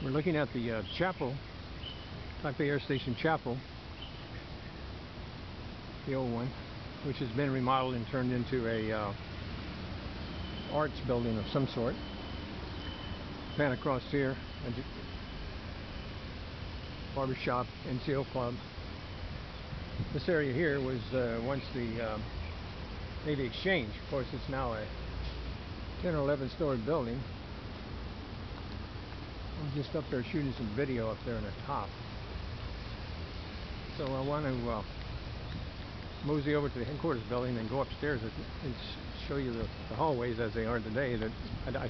We're looking at the chapel, Taipei Air Station Chapel, the old one, which has been remodeled and turned into a arts building of some sort. Pan across here, barbershop, NCO club. This area here was once the Navy Exchange. Of course, it's now a 10 or 11 story building. I'm just up there shooting some video up there on the top. So I want to mosey over to the headquarters building and go upstairs and show you the hallways as they are today. That I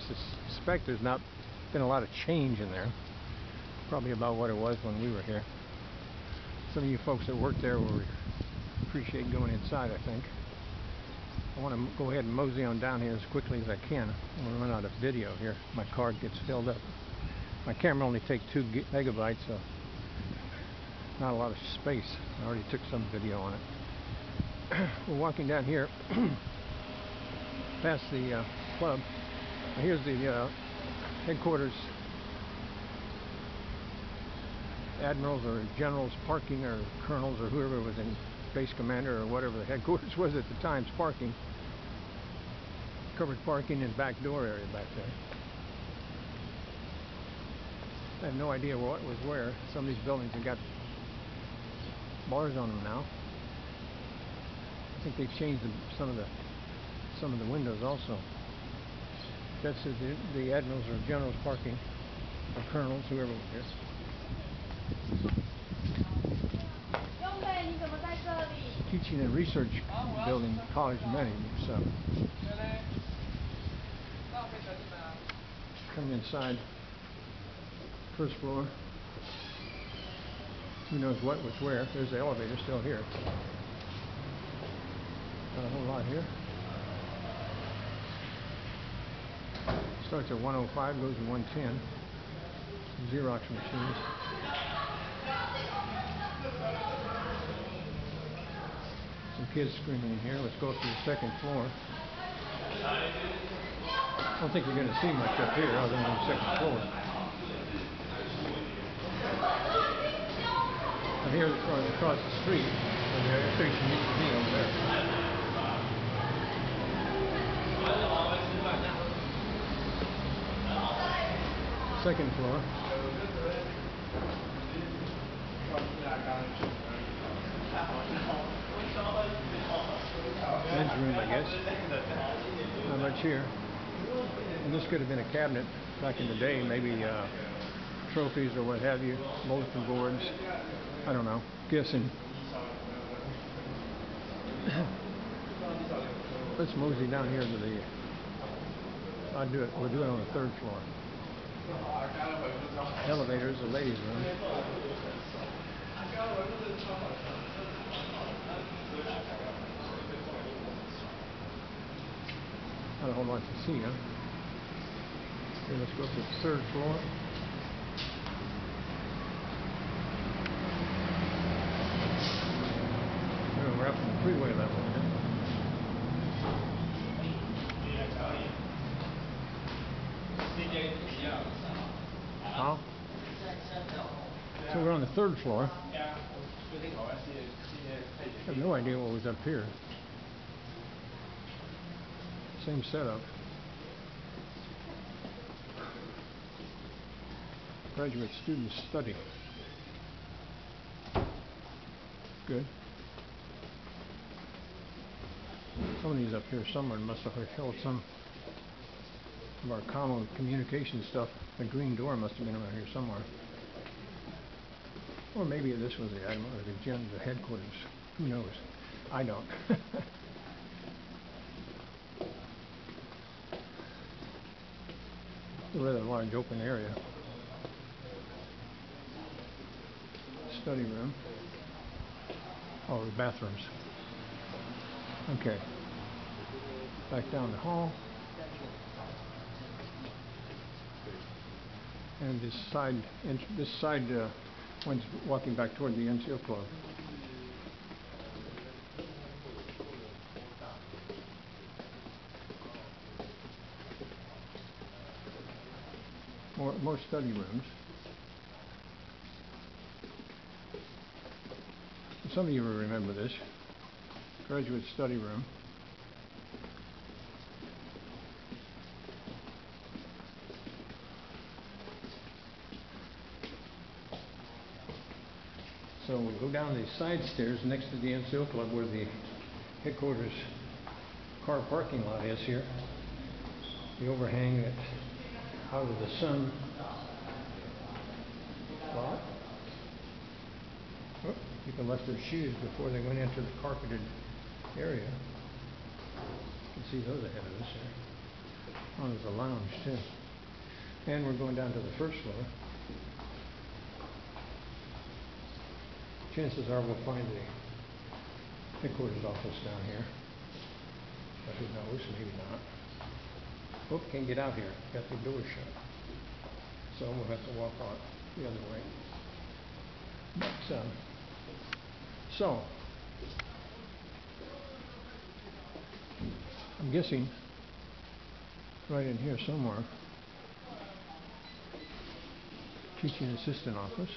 suspect there's not been a lot of change in there. Probably about what it was when we were here. Some of you folks that work there will appreciate going inside, I think. I want to go ahead and mosey on down here as quickly as I can. I'm going to run out of video here. My card gets filled up. My camera only takes 2 megabytes, so not a lot of space. I already took some video on it. We're walking down here past the club. Here's the headquarters, admirals or generals parking, or colonels or whoever was in base commander or whatever the headquarters was at the time's parking. Covered parking and back door area back there. I have no idea what was where. Some of these buildings have got bars on them now. I think they've changed some of the windows also. That's the admirals or generals parking, or colonels, whoever was here. Teaching and research building, college many. So come inside. First floor. Who knows what was where? There's the elevator still here. Not a whole lot here. Starts at 105, goes to 110. Xerox machines. Some kids screaming in here. Let's go up to the second floor. I don't think you're going to see much up here other than the second floor. And here across the street, where the air station used to be over there. Second floor. Men's room, I guess. Not much here. And this could have been a cabinet back in the day, maybe trophies or what have you, bulletin boards. I don't know. Guessing. Let's mosey down here to the. We'll do it on the third floor. Elevators, the ladies' room. Not a whole lot to see, huh? Okay, let's go up to the third floor. We're up in the freeway level here. Huh? So we're on the third floor. I have no idea what was up here. Same setup. Graduate students study. Good. Some of these up here somewhere must have held some of our common communication stuff. The green door must have been around here somewhere. Or maybe this was the admiral or the headquarters. Who knows? I don't. A rather large open area. Study room. Oh, the bathrooms. Okay. Back down the hall. And this side one's walking back toward the NCO club. More study rooms. some of you will remember this. Graduate study room. So we go down these side stairs next to the NCO Club where the headquarters car parking lot is here. The overhang that out of the sun lot. Oh, people left their shoes before they went into the carpeted area. You can see those ahead of us here. Oh, there's a lounge too. And we're going down to the first floor. Chances are we'll find the headquarters office down here. But who knows, maybe not. Oh, can't get out here. Got the door shut. So we'll have to walk on the other way. But, so, I'm guessing right in here somewhere, teaching assistant office.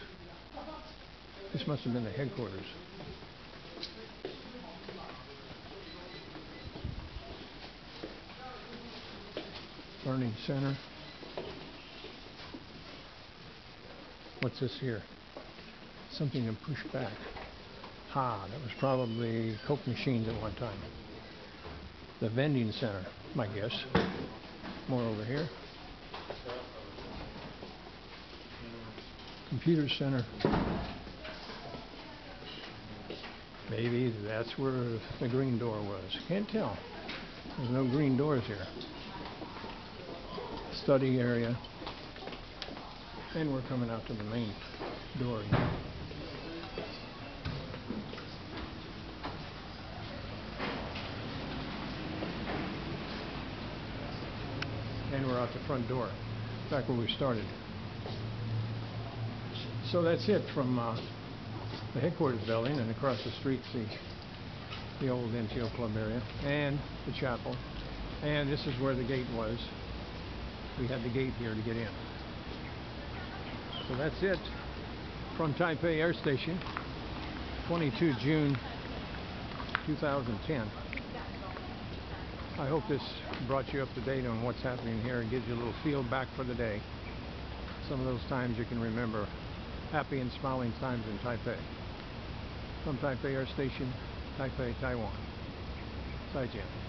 This must have been the headquarters. Learning center. What's this here? Something to push back. Ah, that was probably Coke machines at one time. The vending center, my guess. More over here. Computer center. Maybe that's where the green door was. Can't tell. There's no green doors here. Study area. And we're coming out to the main door again. And we're out the front door, back where we started. So that's it from the headquarters building, and across the street the old NCO Club area and the chapel. And this is where the gate was. We had the gate here to get in. So that's it from Taipei Air Station, 22 June 2010. I hope this brought you up to date on what's happening here and gives you a little feel back for the day. Some of those times you can remember, happy and smiling times in Taipei. From Taipei Air Station, Taipei, Taiwan. 再见.